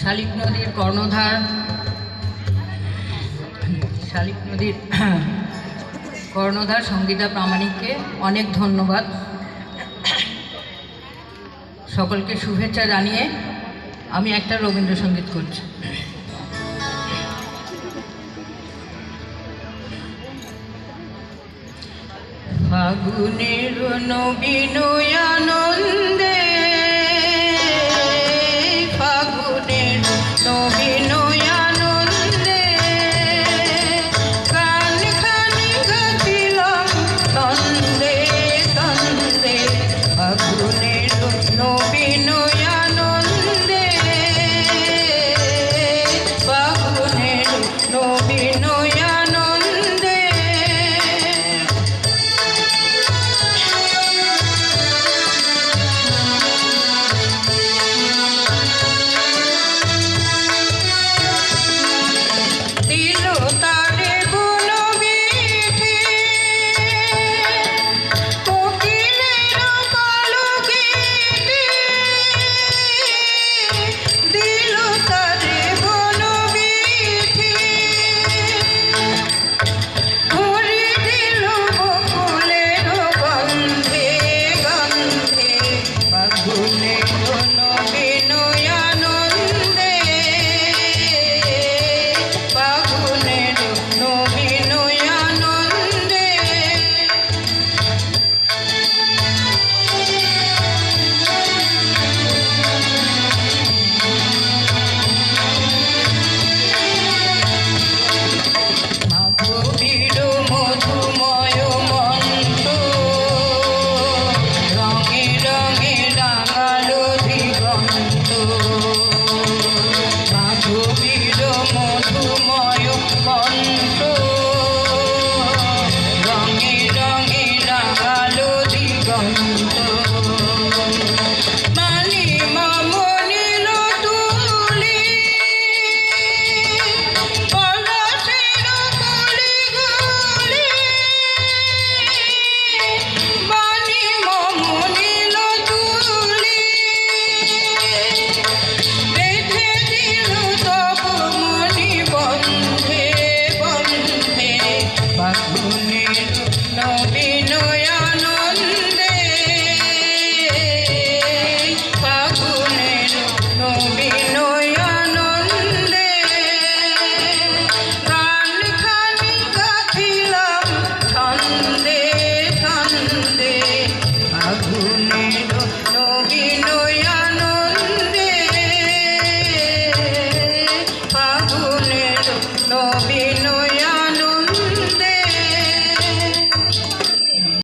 শালিক নদীর কর্ণধার সঙ্গীতা প্রামাণিককে অনেক ধন্যবাদ। সকলকে শুভেচ্ছা জানিয়ে আমি একটা রবীন্দ্রসঙ্গীত করছি। ফাগুনের নবীন আনন্দে, ফাগুনের নবীন আনন্দে গান খানি গাইলাম ছন্দে ছন্দে। ফাগুনের নবীন আনন্দে, ফাগুনের নবীন আনন্দে নবীন